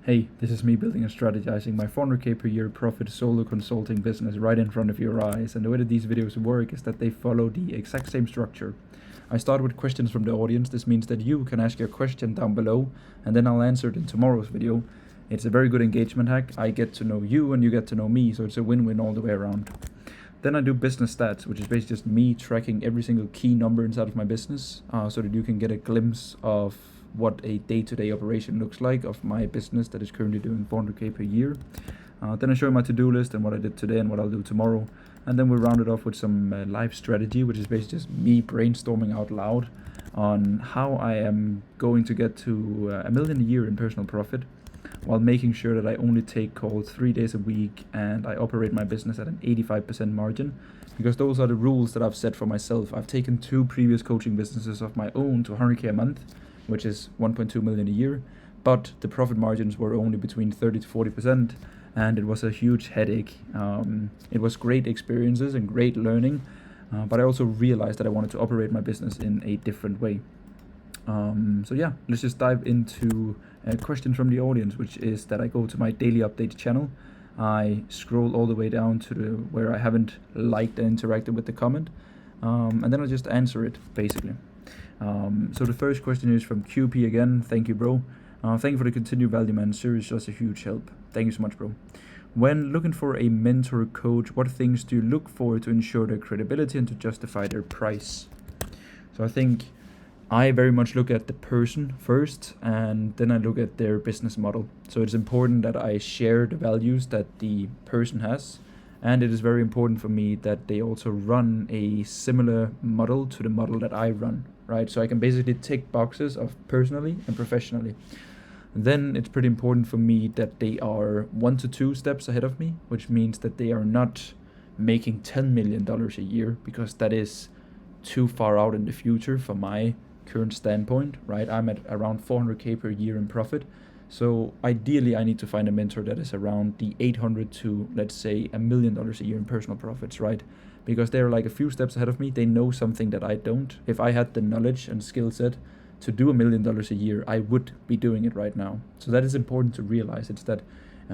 Hey, this is me building and strategizing my 400k per year profit solo consulting business right in front of your eyes. And the way that these videos work is that they follow the exact same structure. I start with questions from the audience. This means that you can ask your question down below and then I'll answer it in tomorrow's video. It's a very good engagement hack. I get to know you and you get to know me, so it's a win-win all the way around. Then I do business stats, which is basically just me tracking every single key number inside of my business so that you can get a glimpse of what a day-to-day operation looks like of my business that is currently doing 400k per year. Then I show you my to-do list and what I did today and what I'll do tomorrow. And then we round it off with some live strategy, which is basically just me brainstorming out loud on how I am going to get to $1 million a year in personal profit, while making sure that I only take calls 3 days a week and I operate my business at an 85% margin, because those are the rules that I've set for myself. I've taken 2 previous coaching businesses of my own to 100k a month, which is 1.2 million a year, but the profit margins were only between 30 to 40%, and it was a huge headache. It was great experiences and great learning, but I also realized that I wanted to operate my business in a different way. So yeah, let's just dive into a question from the audience, which is that I go to my daily update channel. I scroll all the way down to where I haven't liked and interacted with the comment, and then I just answer it basically. So the first question is from QP again. Thank you, bro. Thank you for the continued value, man. Seriously, just a huge help. Thank you so much, bro. When looking for a mentor coach, what things do you look for to ensure their credibility and to justify their price? So I think I very much look at the person first, and then I look at their business model. So it's important that I share the values that the person has, and it is very important for me that they also run a similar model to the model that I run, right? So I can basically tick boxes of personally and professionally. Then it's pretty important for me that they are 1 to 2 steps ahead of me, which means that they are not making $10 million a year, because that is too far out in the future for my current standpoint, right? I'm at around 400k per year in profit. So ideally I need to find a mentor that is around the 800 to, let's say, $1 million a year in personal profits, right? Because they're like a few steps ahead of me. They know something that I don't. If I had the knowledge and skill set to do $1 million a year, I would be doing it right now. So that is important to realize. It's that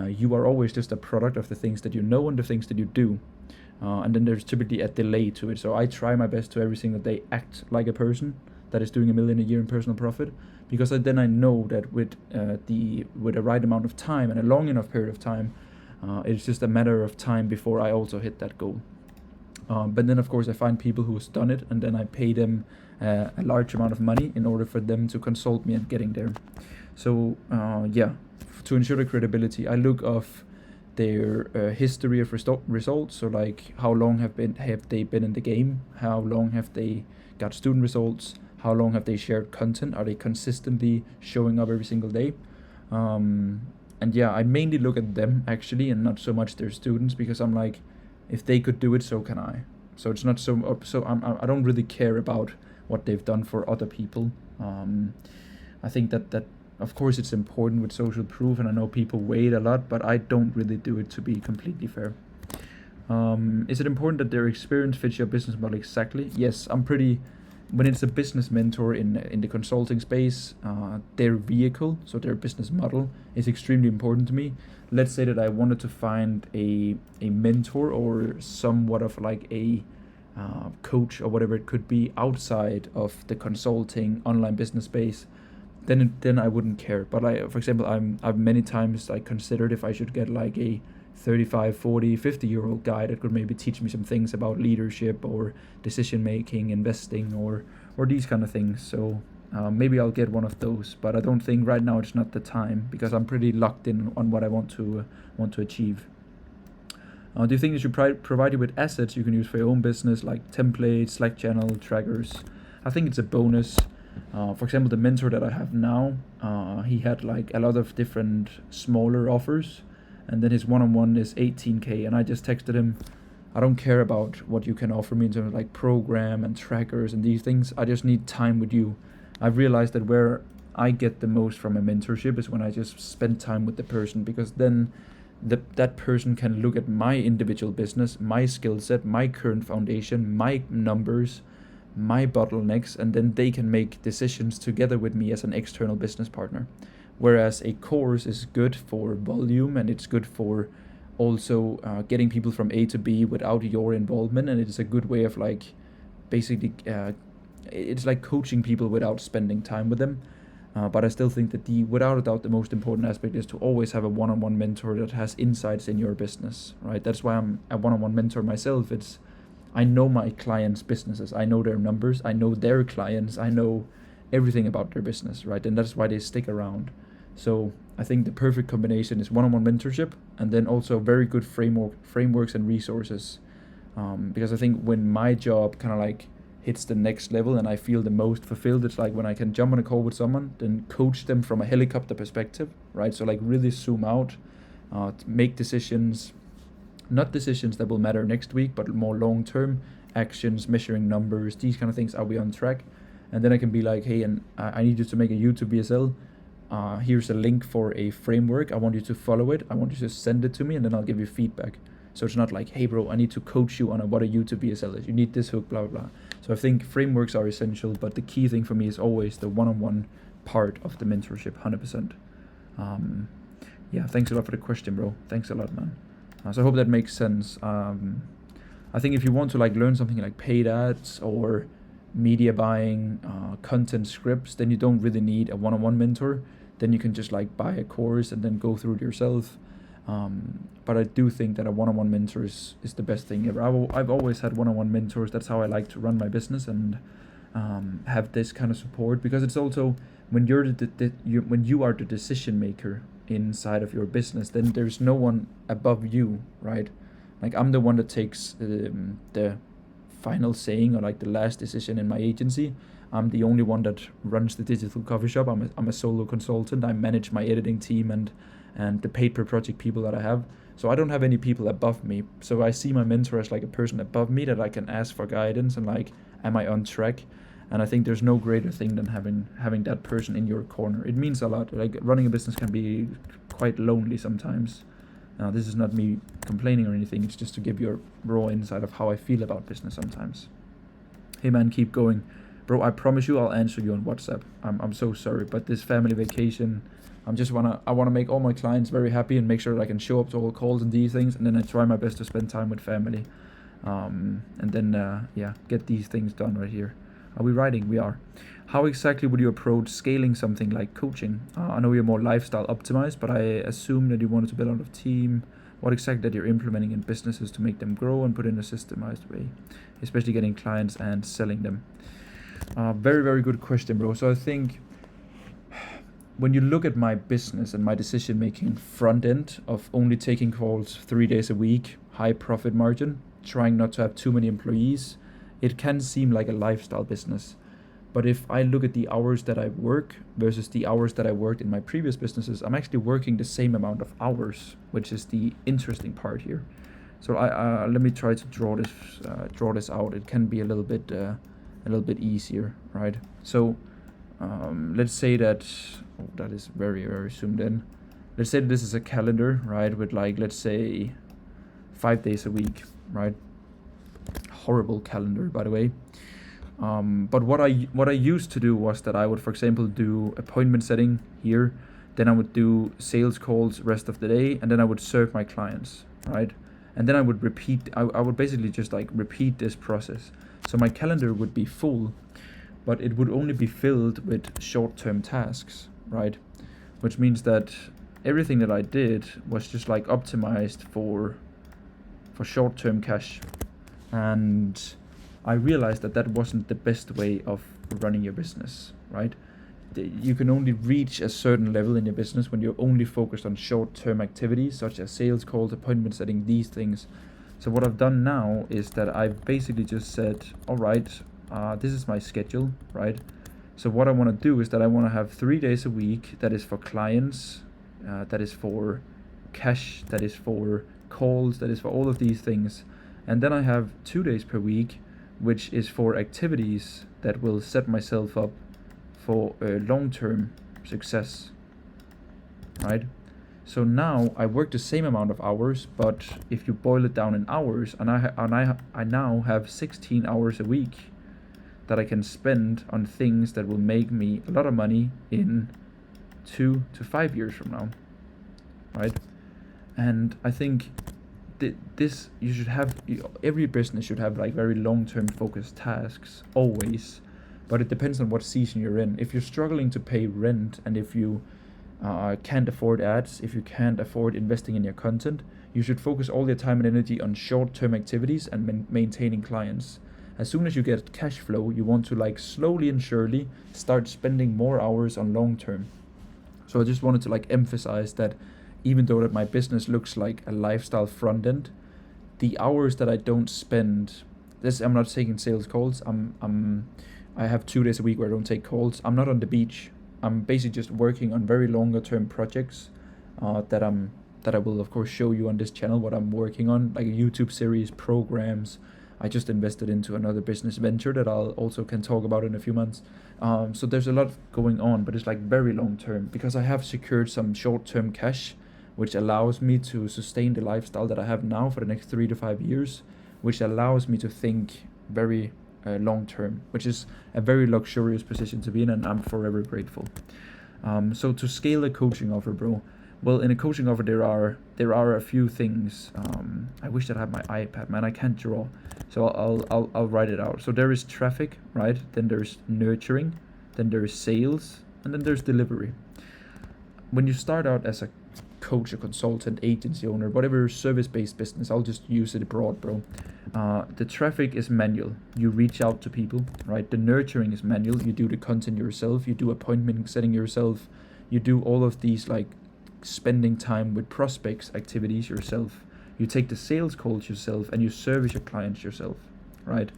you are always just a product of the things that you know and the things that you do. And then there's typically a delay to it. So I try my best to every single day act like a person that is doing $1 million a year in personal profit, because then I know that with the right amount of time and a long enough period of time, it's just a matter of time before I also hit that goal. But then of course I find people who's done it, and then I pay them a large amount of money in order for them to consult me and getting there. So yeah, to ensure the credibility, I look of their history of results. So like, how long have they been in the game? How long have they got student results? How long have they shared content? Are they consistently showing up every single day? And yeah, I mainly look at them actually, and not so much their students, because I'm like, if they could do it, so can I. So it's not so I don't really care about what they've done for other people. I think that of course it's important with social proof, and I know people wait a lot, but I don't really do it, to be completely fair. Is it important that their experience fits your business model exactly? Yes, when it's a business mentor in the consulting space, their vehicle, so their business model, is extremely important to me. Let's say that I wanted to find a mentor or somewhat of like a coach or whatever it could be outside of the consulting online business space, then I wouldn't care. But for example, I've many times considered if I should get like a 35, 40, 50-year-old guy that could maybe teach me some things about leadership or decision making, investing, or these kind of things. So maybe I'll get one of those, but I don't think right now it's not the time, because I'm pretty locked in on what I want to achieve. Do you think you should provide you with assets you can use for your own business, like templates, Slack channel, trackers? I think it's a bonus. For example, the mentor that I have now, he had like a lot of different smaller offers, and then his one-on-one is 18k, and I just texted him, I don't care about what you can offer me in terms of like program and trackers and these things. I just need time with you. I've realized that where I get the most from a mentorship is when I just spend time with the person, because then that person can look at my individual business, my skill set, my current foundation, my numbers, my bottlenecks, and then they can make decisions together with me as an external business partner. Whereas a course is good for volume, and it's good for also getting people from A to B without your involvement, and it's a good way of like basically it's like coaching people without spending time with them. But I still think that without a doubt, the most important aspect is to always have a one-on-one mentor that has insights in your business, right? That's why I'm a one-on-one mentor myself. I know my clients' businesses, I know their numbers, I know their clients, I know everything about their business, right? And that's why they stick around. So I think the perfect combination is one-on-one mentorship, and then also very good frameworks and resources. Because I think when my job kind of like hits the next level and I feel the most fulfilled, it's like when I can jump on a call with someone, then coach them from a helicopter perspective, right? So like really zoom out, make decisions, not decisions that will matter next week, but more long-term actions, measuring numbers, these kind of things. Are we on track? And then I can be like, hey, and I need you to make a YouTube VSL. Here's a link for a framework. I want you to follow it. I want you to send it to me, and then I'll give you feedback. So it's not like, hey, bro, I need to coach you on what a YouTube VSL is. You need this hook, blah, blah, blah. So I think frameworks are essential, but the key thing for me is always the one-on-one part of the mentorship, 100%. Yeah, thanks a lot for the question, bro. Thanks a lot, man. So I hope that makes sense. I think if you want to like learn something like paid ads or media buying, content scripts, then you don't really need a one-on-one mentor. Then you can just like buy a course and then go through it yourself. But I do think that a one-on-one mentor is the best thing ever. I've always had one-on-one mentors. That's how I like to run my business, and have this kind of support, because it's also when when you are the decision maker inside of your business, then there's no one above you, right? Like I'm the one that takes the final saying, or like the last decision in my agency. I'm the only one that runs the digital coffee shop. I'm a solo consultant. I manage my editing team and the paid per project people that I have. So I don't have any people above me. So I see my mentor as like a person above me that I can ask for guidance and like, am I on track? And I think there's no greater thing than having that person in your corner. It means a lot. Like running a business can be quite lonely sometimes. This is not me complaining or anything. It's just to give you a raw insight of how I feel about business sometimes. Hey man, keep going. Bro, I promise you I'll answer you on WhatsApp. I'm so sorry, but this family vacation, I wanna make all my clients very happy and make sure that I can show up to all calls and these things, and then I try my best to spend time with family. And then get these things done right here. Are we writing? We are. How exactly would you approach scaling something like coaching? I know you're more lifestyle optimized, but I assume that you wanted to build out a team. What exactly that you're implementing in businesses to make them grow and put in a systemized way, especially getting clients and selling them? Very, very good question, bro. So I think when you look at my business and my decision-making front end of only taking calls 3 days a week, high profit margin, trying not to have too many employees, it can seem like a lifestyle business. But if I look at the hours that I work versus the hours that I worked in my previous businesses, I'm actually working the same amount of hours, which is the interesting part here. So I let me try to draw this out. It can be a little bit easier, right? So let's say that that is very, very zoomed in. Let's say that this is a calendar, right, with like, let's say 5 days a week, right? Horrible calendar, by the way. But what I used to do was that I would, for example, do appointment setting here, then I would do sales calls rest of the day, and then I would serve my clients, right? And then I would repeat. I would basically just like repeat this process. So my calendar would be full, but it would only be filled with short-term tasks, right? Which means that everything that I did was just like optimized for short-term cash. And I realized that that wasn't the best way of running your business, right? You can only reach a certain level in your business when you're only focused on short-term activities such as sales calls, appointment setting, these things. So what I've done now is that I've basically just said, all right, this is my schedule, right? So what I want to do is that I want to have 3 days a week that is for clients, that is for cash, that is for calls, that is for all of these things. And then I have 2 days per week, which is for activities that will set myself up for a long-term success, right? So now I work the same amount of hours, but if you boil it down in hours, and I now have 16 hours a week that I can spend on things that will make me a lot of money in 2 to 5 years from now, right? And I think this you should have, every business should have like very long-term focused tasks always, but it depends on what season you're in. If you're struggling to pay rent, and if you can't afford ads, if you can't afford investing in your content, you should focus all your time and energy on short-term activities and maintaining clients. As soon as you get cash flow, you want to like slowly and surely start spending more hours on long-term. So I just wanted to like emphasize that even though that my business looks like a lifestyle front end, the hours that I don't spend, I'm not taking sales calls. I have 2 days a week where I don't take calls. I'm not on the beach. I'm basically just working on very longer term projects that I will of course show you on this channel what I'm working on, like a YouTube series, programs. I just invested into another business venture that I'll also can talk about in a few months. So there's a lot going on, but it's like very long term, because I have secured some short term cash, which allows me to sustain the lifestyle that I have now for the next 3 to 5 years, which allows me to think very long term, which is a very luxurious position to be in, and I'm forever grateful. So to scale a coaching offer, bro, well, in a coaching offer there are a few things. I wish that I had my iPad, man. I can't draw, so I'll write it out. So there is traffic, right? Then there's nurturing, then there's sales, and then there's delivery. When you start out as a coach, a consultant, agency owner, whatever service-based business, I'll just use it broad, bro. The traffic is manual. You reach out to people, right? The nurturing is manual. You do the content yourself. You do appointment setting yourself. You do all of these like spending time with prospects activities yourself. You take the sales calls yourself, and you service your clients yourself, right?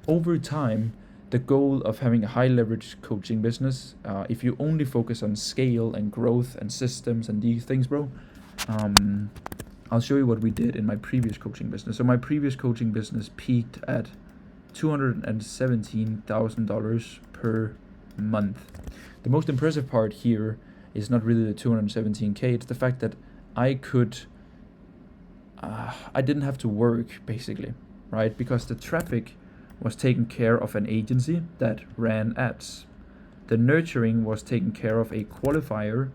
Over time, the goal of having a high leverage coaching business, if you only focus on scale and growth and systems and these things, bro, I'll show you what we did in my previous coaching business. So my previous coaching business peaked at $217,000 per month. The most impressive part here is not really the 217K, it's the fact that I didn't have to work, basically, right? Because the traffic was taken care of an agency that ran ads. The nurturing was taken care of a qualifier,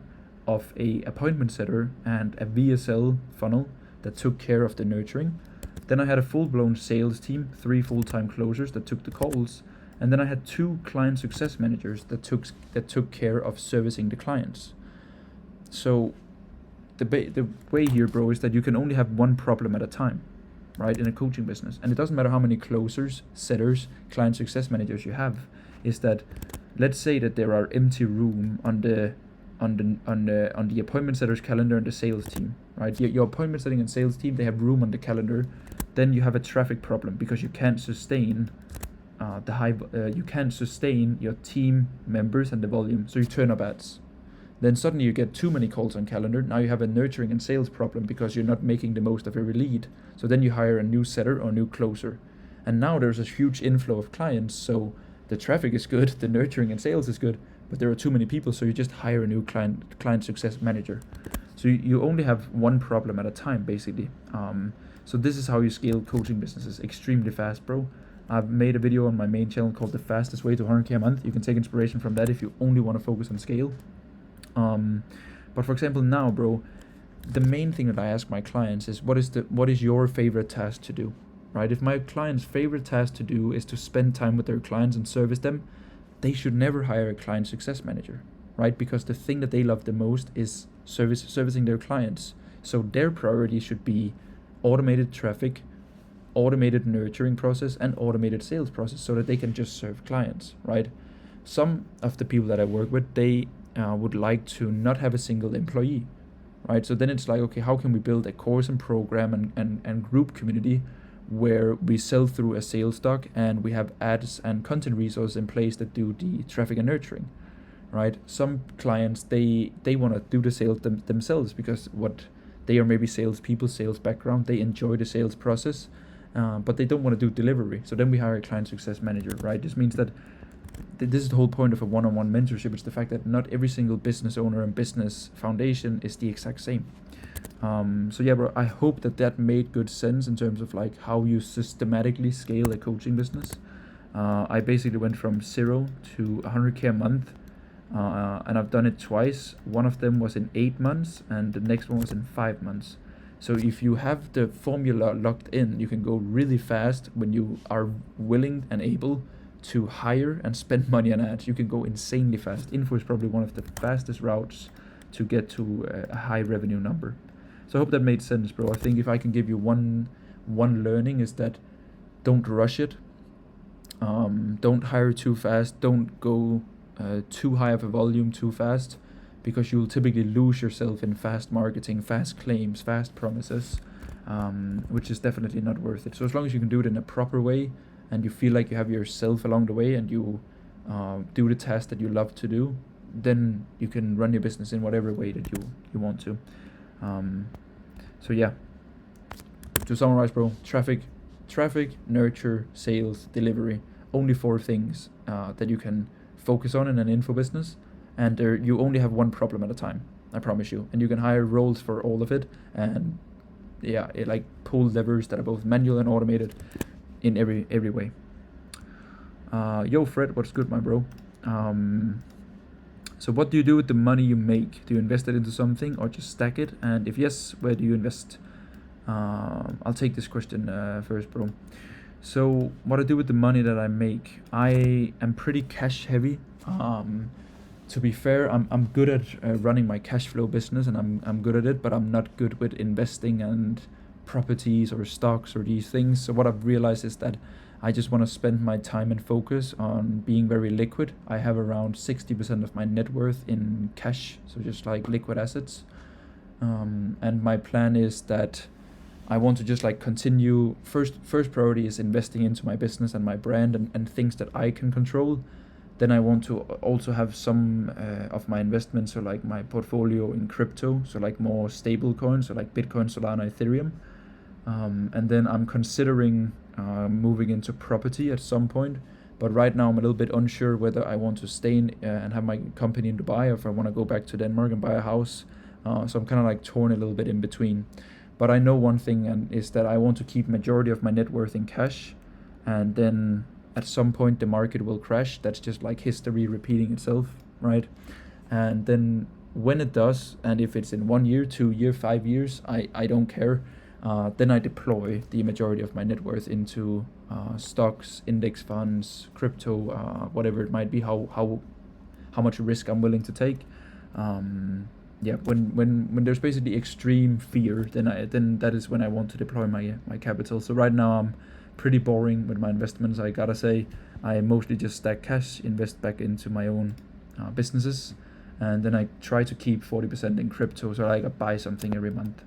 of a appointment setter, and a VSL funnel that took care of the nurturing. Then I had a full-blown sales team, 3 full-time closers that took the calls, and then I had 2 client success managers that took care of servicing the clients. So the way here, bro, is that you can only have one problem at a time, right, in a coaching business. And it doesn't matter how many closers, setters, client success managers you have. Is that, let's say that there are empty room on the appointment setter's calendar and the sales team, right? Your appointment setting and sales team, they have room on the calendar. Then you have a traffic problem because you can't sustain you can't sustain your team members and the volume. So you turn up ads. Then suddenly you get too many calls on calendar. Now you have a nurturing and sales problem because you're not making the most of every lead. So then you hire a new setter or a new closer. And now there's a huge inflow of clients. So the traffic is good, the nurturing and sales is good, but there are too many people. So you just hire a new client success manager. So you only have one problem at a time, basically. So this is how you scale coaching businesses extremely fast, bro. I've made a video on my main channel called The Fastest Way to 100K a Month. You can take inspiration from that if you only want to focus on scale. But for example, now, bro, the main thing that I ask my clients is what is your favorite task to do, right? If my client's favorite task to do is to spend time with their clients and service them, they should never hire a client success manager, right? Because the thing that they love the most is servicing their clients. So their priority should be automated traffic, automated nurturing process, and automated sales process, so that they can just serve clients, right? Some of the people that I work with, they would like to not have a single employee, right? So then it's like, okay, how can we build a course and program and group community where we sell through a sales doc and we have ads and content resources in place that do the traffic and nurturing, right? Some clients, they want to do the sales themselves because they are maybe salespeople, sales background, they enjoy the sales process, but they don't want to do delivery. So then we hire a client success manager, right? This means that this is the whole point of a one-on-one mentorship. It's the fact that not every single business owner and business foundation is the exact same. So yeah, bro, I hope that made good sense in terms of like how you systematically scale a coaching business. I basically went from 0 to 100K a month and I've done it twice. One of them was in 8 months, and the next one was in 5 months. So if you have the formula locked in, you can go really fast when you are willing and able to hire and spend money on ads. You can go insanely fast. Info is probably one of the fastest routes to get to a high revenue number. So I hope that made sense, bro. I think if I can give you one learning is that don't rush it. Don't hire too fast. Don't go too high of a volume too fast, because you will typically lose yourself in fast marketing, fast claims, fast promises, which is definitely not worth it. So as long as you can do it in a proper way and you feel like you have yourself along the way and you do the task that you love to do, then you can run your business in whatever way that you want to. So yeah, to summarize, bro, traffic, nurture, sales, delivery, only 4 things that you can focus on in an info business, and you only have one problem at a time, I promise you, and you can hire roles for all of it, and yeah, like pull levers that are both manual and automated in every way. Yo Fred, what's good, my bro? So what do you do with the money you make? Do you invest it into something or just stack it? And if yes, where do you invest? I'll take this question first, bro. So what I do with the money that I make, I am pretty cash heavy. To be fair, I'm good at running my cash flow business, and I'm good at it, but I'm not good with investing and properties or stocks or these things. So what I've realized is that I just want to spend my time and focus on being very liquid. I have around 60% of my net worth in cash, so just like liquid assets. And my plan is that I want to just like continue. First priority is investing into my business and my brand and things that I can control. Then I want to also have some of my investments, so like my portfolio in crypto, so like more stable coins, so like Bitcoin, Solana, Ethereum. And then I'm considering moving into property at some point. But right now I'm a little bit unsure whether I want to stay in and have my company in Dubai, or if I want to go back to Denmark and buy a house. So I'm kind of like torn a little bit in between. But I know one thing, and is that I want to keep majority of my net worth in cash, and then at some point the market will crash. That's just like history repeating itself, right? And then when it does, and if it's in 1 year, 2 year, 5 years, I don't care. Then I deploy the majority of my net worth into stocks, index funds, crypto, whatever it might be, how much risk I'm willing to take. Yeah, when there's basically extreme fear, then that is when I want to deploy my capital. So right now I'm pretty boring with my investments, I gotta say. I mostly just stack cash, invest back into my own businesses, and then I try to keep 40% in crypto, so I buy something every month.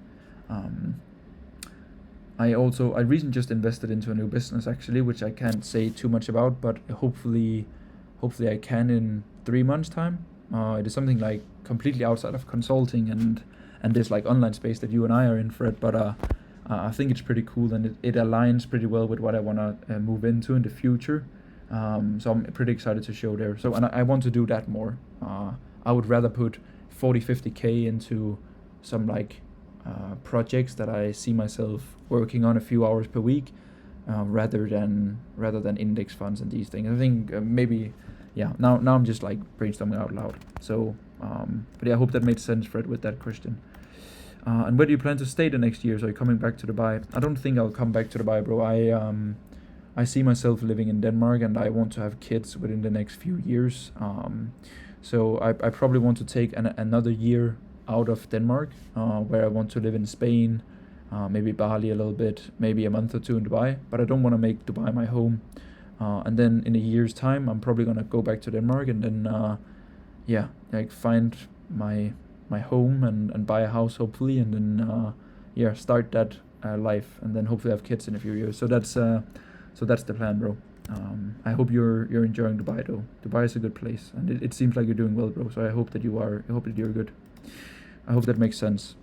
I recently just invested into a new business actually, which I can't say too much about, but hopefully I can in 3 months time. It is something like completely outside of consulting and this like online space that you and I are in, Fred, but I think it's pretty cool, and it aligns pretty well with what I want to move into in the future. So I'm pretty excited to show there. So, and I want to do that more. I would rather put 40-50K into some like projects that I see myself working on a few hours per week, rather than index funds and these things. I think maybe, yeah. Now I'm just like brainstorming out loud. So, but yeah, I hope that made sense, Fred, with that question. And where do you plan to stay the next year? So are you coming back to Dubai? I don't think I'll come back to Dubai, bro. I see myself living in Denmark, and I want to have kids within the next few years. So I probably want to take another year out of Denmark, where I want to live in Spain, maybe Bali a little bit, maybe a month or 2 in Dubai. But I don't want to make Dubai my home. And then in a year's time, I'm probably gonna go back to Denmark, and then yeah, like find my home and buy a house hopefully, and then yeah, start that life, and then hopefully have kids in a few years. So that's the plan, bro. I hope you're enjoying Dubai though. Dubai is a good place, and it seems like you're doing well, bro. So I hope that you are. I hope that you're good. I hope that makes sense.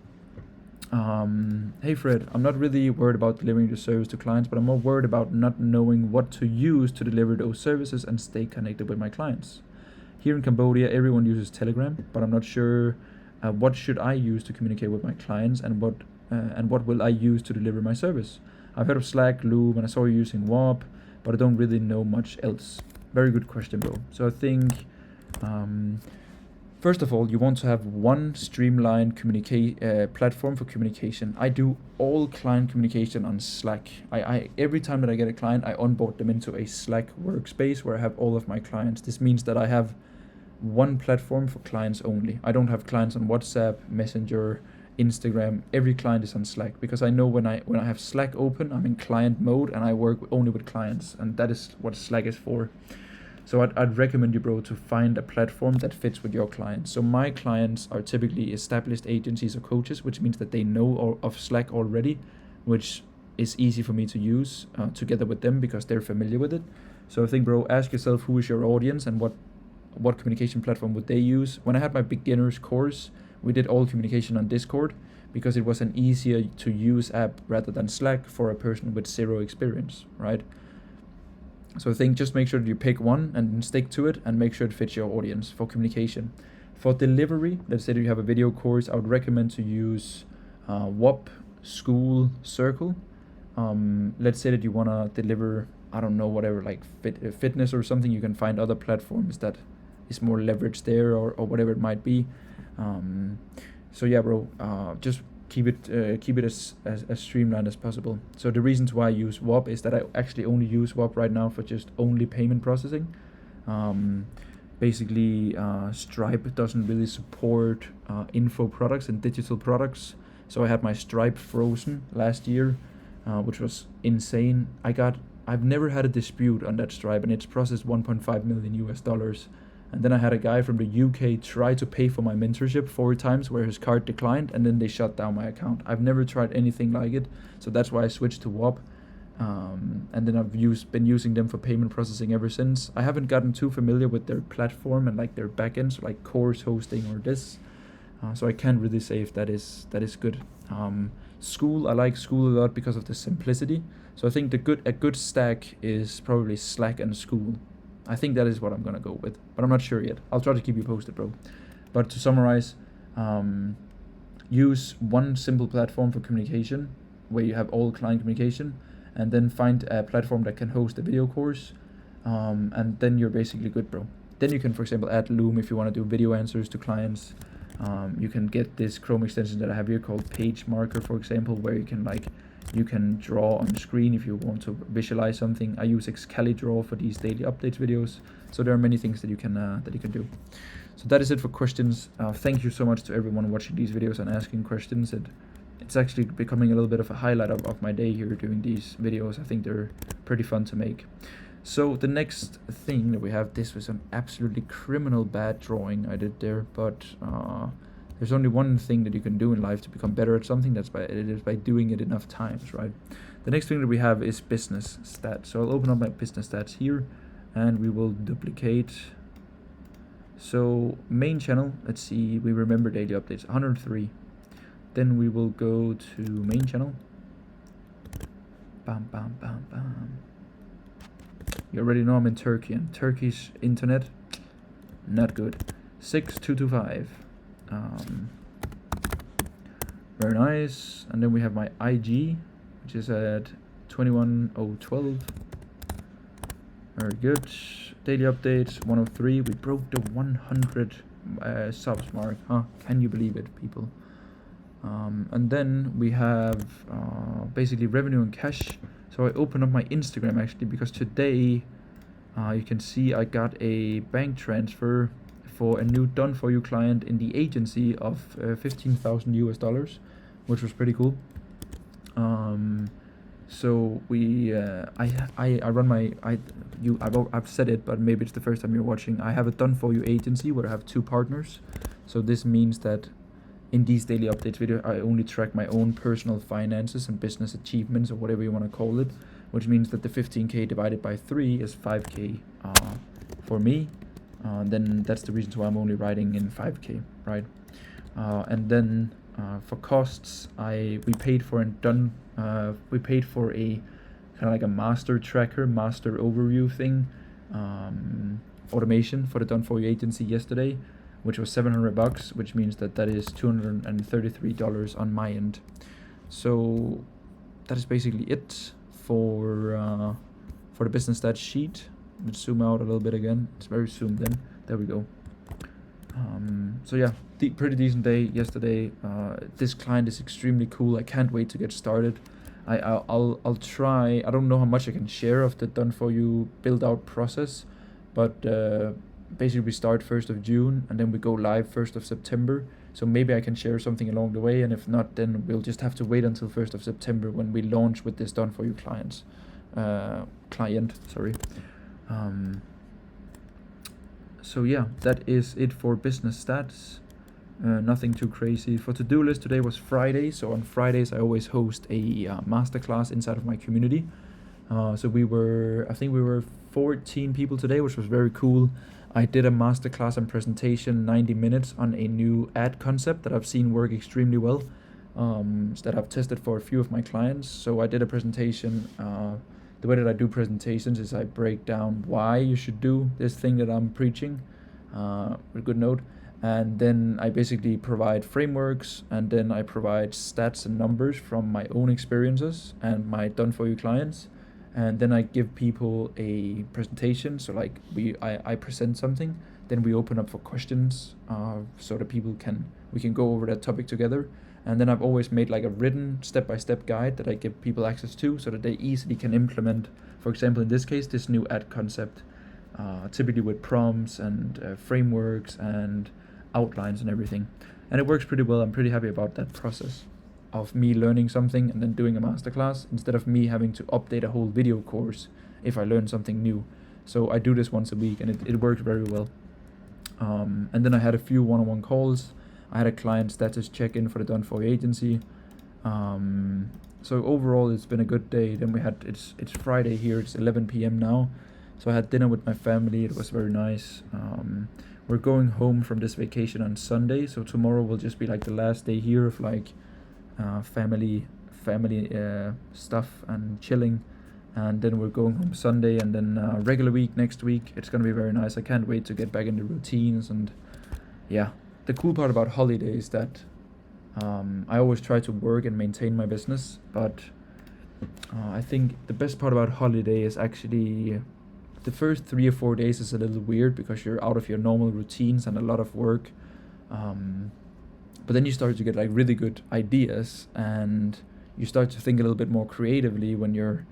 Hey Fred, I'm not really worried about delivering the service to clients, but I'm more worried about not knowing what to use to deliver those services and stay connected with my clients. Here in Cambodia, everyone uses Telegram, but I'm not sure what should I use to communicate with my clients, and what will I use to deliver my service. I've heard of Slack, Loom, and I saw you using WAP, but I don't really know much else. Very good question, bro. So I think First of all, you want to have one streamlined platform for communication. I do all client communication on Slack. I every time that I get a client, I onboard them into a Slack workspace where I have all of my clients. This means that I have one platform for clients only. I don't have clients on WhatsApp, Messenger, Instagram. Every client is on Slack, because I know when I have Slack open, I'm in client mode and I work only with clients, and that is what Slack is for. So I'd recommend you, bro, to find a platform that fits with your clients. So my clients are typically established agencies or coaches, which means that they know of Slack already, which is easy for me to use together with them because they're familiar with it. So I think, bro, ask yourself who is your audience and what communication platform would they use. When I had my beginners course, we did all communication on Discord because it was an easier to use app rather than Slack for a person with zero experience, right? So I think just make sure that you pick one and stick to it, and make sure it fits your audience for communication. For delivery, let's say that you have a video course, I would recommend to use WOP, School, Circle. Let's say that you want to deliver, I don't know, whatever, like fitness or something, you can find other platforms that is more leverage there, or whatever it might be. So yeah, bro, just keep it as streamlined as possible. So the reasons why I use WOP is that I actually only use WOP right now for just only payment processing. Basically, Stripe doesn't really support info products and digital products. So I had my Stripe frozen last year, which was insane. I've never had a dispute on that Stripe, and it's processed $1.5 million. And then I had a guy from the UK try to pay for my mentorship 4 times where his card declined, and then they shut down my account. I've never tried anything like it, so that's why I switched to WOP. And then I've been using them for payment processing ever since. I haven't gotten too familiar with their platform and like their backends, like course hosting or this. So I can't really say if that is good. School, I like School a lot because of the simplicity. So I think a good stack is probably Slack and School. I think that is what I'm gonna go with, but I'm not sure yet. I'll try to keep you posted, bro. But to summarize, use one simple platform for communication where you have all client communication, and then find a platform that can host a video course, and then you're basically good, bro. Then you can, for example, add Loom if you want to do video answers to clients. You can get this Chrome extension that I have here called Page Marker, for example, where you can draw on screen if you want to visualize something. I use Excalidraw for these daily updates videos. So there are many things that you can do. So that is it for questions. Thank you so much to everyone watching these videos and asking questions. It's actually becoming a little bit of a highlight of my day here doing these videos. I think they're pretty fun to make. So the next thing that we have, this was an absolutely criminal bad drawing I did there, but there's only one thing that you can do in life to become better at something. It is by doing it enough times, right? The next thing that we have is business stats. So I'll open up my business stats here, and we will duplicate. So main channel, let's see, we remember daily updates, 103. Then we will go to main channel. Bam, bam, bam, bam. You already know I'm in Turkey, and Turkish internet, not good. 6225. Very nice. And then we have my IG, which is at 21012. Very good. Daily updates 103. We broke the 100 subs mark, huh? Can you believe it, people? And then we have basically revenue and cash. So I open up my Instagram actually, because today you can see I got a bank transfer for a new done for you client in the agency of $15,000, which was pretty cool. So we I run my I've said it, but maybe it's the first time you're watching. I have a done for you agency where I have 2 partners. So this means that in these daily updates video, I only track my own personal finances and business achievements, or whatever you want to call it, which means that the 15K divided by 3 is 5K for me. Then that's the reason why I'm only writing in 5K, right? And then for costs, we paid for a kind of like a master tracker, master overview thing, automation for the done for you agency yesterday, which was $700, which means that is $233 on my end. So that is basically it for the business stats sheet. Let's zoom out a little bit again. It's very zoomed in. There we go. So yeah, pretty decent day yesterday. This client is extremely cool. I can't wait to get started. I'll try. I don't know how much I can share of the done for you build out process, but basically we start 1st of June and then we go live 1st of September. So maybe I can share something along the way, and if not, then we'll just have to wait until 1st of September when we launch with this done for you client. Sorry. So yeah, that is it for business stats. Nothing too crazy. For to-do list today was Friday, so on Fridays I always host a masterclass inside of my community. So I think we were 14 people today, which was very cool. I did a masterclass and presentation, 90 minutes, on a new ad concept that I've seen work extremely well, that I've tested for a few of my clients. So I did a presentation. The way that I do presentations is I break down why you should do this thing that I'm preaching, with a good note. And then I basically provide frameworks, and then I provide stats and numbers from my own experiences and my done for you clients. And then I give people a presentation. So like I present something, then we open up for questions, so that we can go over that topic together. And then I've always made like a written step-by-step guide that I give people access to, so that they easily can implement, for example, in this case, this new ad concept, typically with prompts and frameworks and outlines and everything. And it works pretty well. I'm pretty happy about that process of me learning something and then doing a masterclass, instead of me having to update a whole video course if I learn something new. So I do this once a week, and it works very well. And then I had a few one-on-one calls. I had a client status check-in for the done for you agency. So overall it's been a good day. Then it's Friday here, it's 11 p.m. now. So I had dinner with my family, it was very nice. We're going home from this vacation on Sunday, so tomorrow will just be like the last day here of like family stuff and chilling. And then we're going home Sunday, and then regular week next week. It's gonna be very nice. I can't wait to get back into routines. And yeah, the cool part about holiday is that I always try to work and maintain my business, but I think the best part about holiday is actually the first 3 or 4 days is a little weird because you're out of your normal routines and a lot of work. But then you start to get like really good ideas, and you start to think a little bit more creatively when you're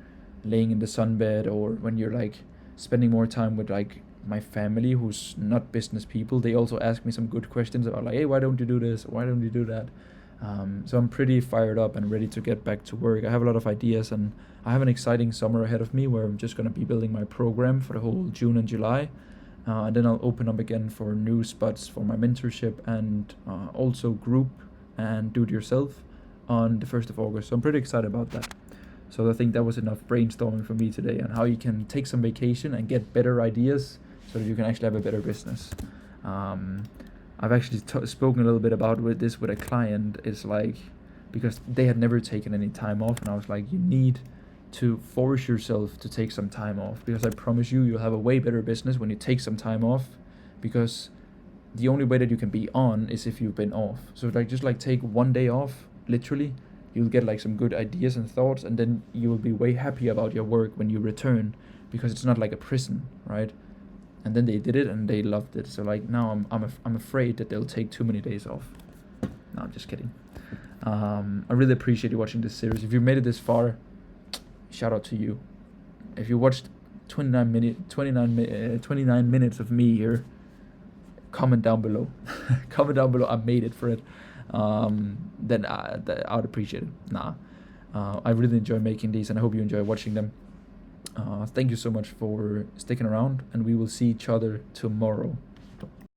laying in the sunbed, or when you're like spending more time with like my family who's not business people. They also ask me some good questions about like, hey, why don't you do this? Why don't you do that? So I'm pretty fired up and ready to get back to work. I have a lot of ideas, and I have an exciting summer ahead of me where I'm just going to be building my program for the whole June and July. And then I'll open up again for new spots for my mentorship, and also group and do it yourself on the 1st of August. So I'm pretty excited about that. So I think that was enough brainstorming for me today on how you can take some vacation and get better ideas so that you can actually have a better business. I've actually spoken a little bit about this with a client. Is like, because they had never taken any time off, and I was like, you need to force yourself to take some time off, because I promise you'll have a way better business when you take some time off, because the only way that you can be on is if you've been off. So like, just like take one day off, literally, you'll get like some good ideas and thoughts, and then you will be way happy about your work when you return, because it's not like a prison, right? And then they did it and they loved it. So like now I'm afraid that they'll take too many days off. No, I'm just kidding. I really appreciate you watching this series. If you made it this far, shout out to you. If you watched 29 minutes of me here, comment down below. Comment down below, I made it for it. Then I would appreciate it. I really enjoy making these, and I hope you enjoy watching them. Thank you so much for sticking around, and we will see each other tomorrow.